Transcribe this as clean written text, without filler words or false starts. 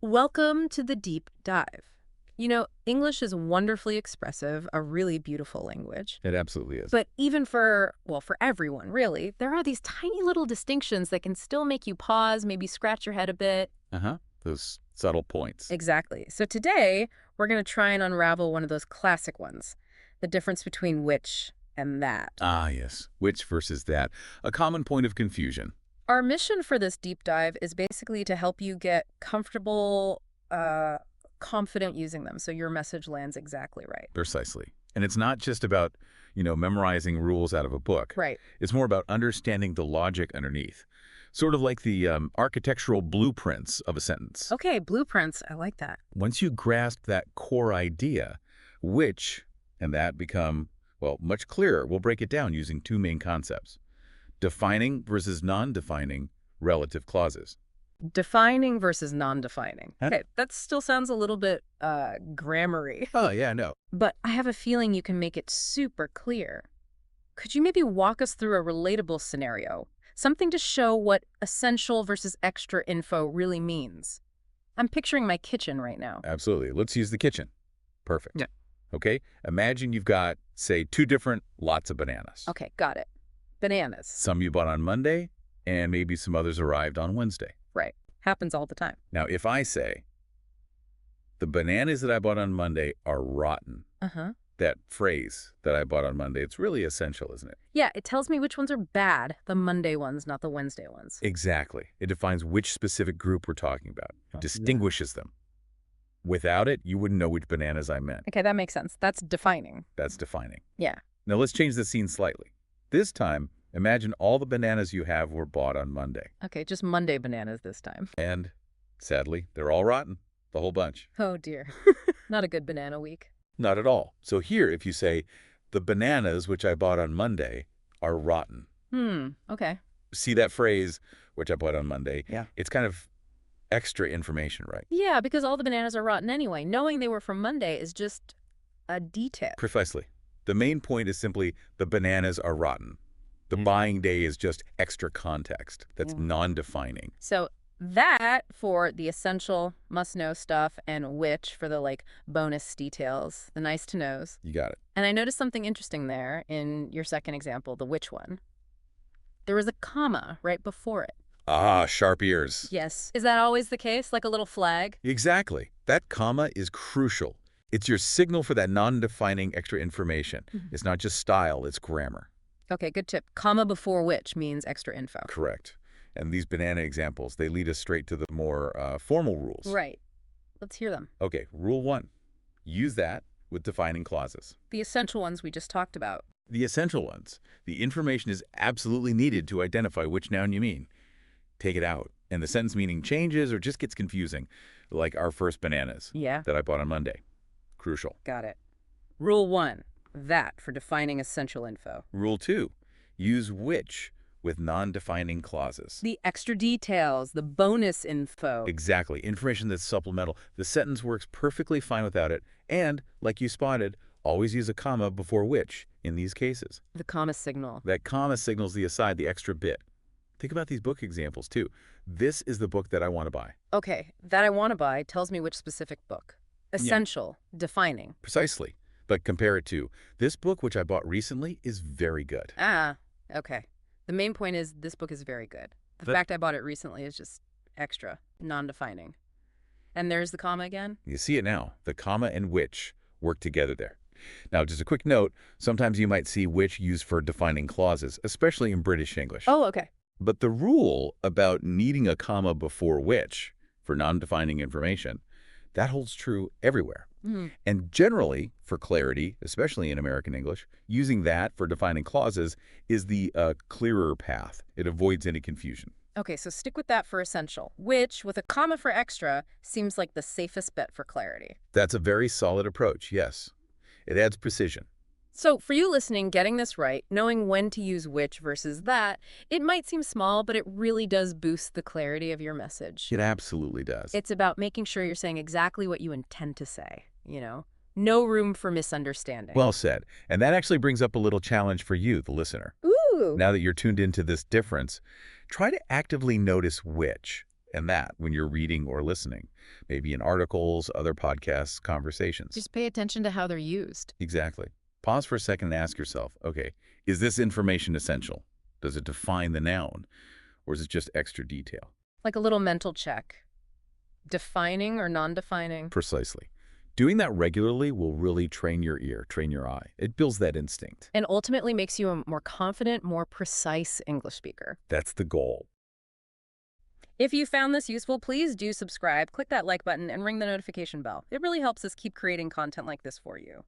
Welcome to the deep dive. You know, English is wonderfully expressive, a really beautiful language. It absolutely is. But even for everyone, really, there are these tiny little distinctions that can still make you pause, maybe scratch your head a bit. Those subtle points. Exactly. So today, we're going to try and unravel one of those classic ones, the difference between which and that. Ah, yes. Which versus that. A common point of confusion. Our mission for this deep dive is basically to help you get comfortable, confident using them so your message lands exactly right. Precisely. And it's not just about, memorizing rules out of a book. Right. It's more about understanding the logic underneath. Sort of like the architectural blueprints of a sentence. Okay, blueprints. I like that. Once you grasp that core idea, which and that become, much clearer. We'll break it down using two main concepts. Defining versus non-defining relative clauses. Defining versus non-defining. Huh? Okay, that still sounds a little bit grammar-y. Oh, yeah, no. But I have a feeling you can make it super clear. Could you maybe walk us through a relatable scenario? Something to show what essential versus extra info really means. I'm picturing my kitchen right now. Absolutely. Let's use the kitchen. Perfect. Yeah. Okay, imagine you've got, say, two different lots of bananas. Okay, got it. Bananas. Some you bought on Monday, and maybe some others arrived on Wednesday. Right. Happens all the time. Now, if I say, the bananas that I bought on Monday are rotten, that phrase that I bought on Monday, it's really essential, isn't it? Yeah, it tells me which ones are bad, the Monday ones, not the Wednesday ones. Exactly. It defines which specific group we're talking about. It distinguishes them. Without it, you wouldn't know which bananas I meant. Okay, that makes sense. That's defining. That's defining. Yeah. Now, let's change the scene slightly. This time, imagine all the bananas you have were bought on Monday. Okay, just Monday bananas this time. And, sadly, they're all rotten. The whole bunch. Oh, dear. Not a good banana week. Not at all. So here, if you say, the bananas which I bought on Monday are rotten. Okay. See that phrase, which I bought on Monday? Yeah. It's kind of extra information, right? Yeah, because all the bananas are rotten anyway. Knowing they were from Monday is just a detail. Precisely. The main point is simply the bananas are rotten. The buying day is just extra context. That's non-defining. So that for the essential must-know stuff and which for the bonus details, the nice-to-knows. You got it. And I noticed something interesting there in your second example, the which one. There was a comma right before it. Ah, sharp ears. Yes. Is that always the case? Like a little flag? Exactly. That comma is crucial. It's your signal for that non-defining extra information. It's not just style, it's grammar. Okay, good tip. Comma before which means extra info. Correct. And these banana examples, they lead us straight to the more formal rules. Right. Let's hear them. Okay, rule 1. Use that with defining clauses. The essential ones we just talked about. The essential ones. The information is absolutely needed to identify which noun you mean. Take it out, and the sentence meaning changes or just gets confusing, like our first bananas that I bought on Monday. Crucial. Got it. Rule 1. That for defining essential info. Rule 2. Use which with non-defining clauses. The extra details, the bonus info. Exactly. Information that's supplemental. The sentence works perfectly fine without it. And, like you spotted, always use a comma before which in these cases. The comma signal. That comma signals the aside, the extra bit. Think about these book examples, too. This is the book that I want to buy. Okay, that I want to buy tells me which specific book. Essential, defining. Precisely. But compare it to, this book which I bought recently is very good. Ah, okay. The main point is this book is very good. The fact I bought it recently is just extra, non-defining. And there's the comma again? You see it now. The comma and which work together there. Now, just a quick note, sometimes you might see which used for defining clauses, especially in British English. Oh, okay. But the rule about needing a comma before which for non-defining information, that holds true everywhere. And generally, for clarity, especially in American English, using that for defining clauses is the clearer path. It avoids any confusion. Okay, so stick with that for essential, which, with a comma for extra, seems like the safest bet for clarity. That's a very solid approach, yes. It adds precision. So for you listening, getting this right, knowing when to use which versus that, it might seem small, but it really does boost the clarity of your message. It absolutely does. It's about making sure you're saying exactly what you intend to say, No room for misunderstanding. Well said. And that actually brings up a little challenge for you, the listener. Ooh. Now that you're tuned into this difference, try to actively notice which and that when you're reading or listening, maybe in articles, other podcasts, conversations. Just pay attention to how they're used. Exactly. Pause for a second and ask yourself, okay, is this information essential? Does it define the noun? Or is it just extra detail? Like a little mental check. Defining or non-defining? Precisely. Doing that regularly will really train your ear, train your eye. It builds that instinct. And ultimately makes you a more confident, more precise English speaker. That's the goal. If you found this useful, please do subscribe, click that like button, and ring the notification bell. It really helps us keep creating content like this for you.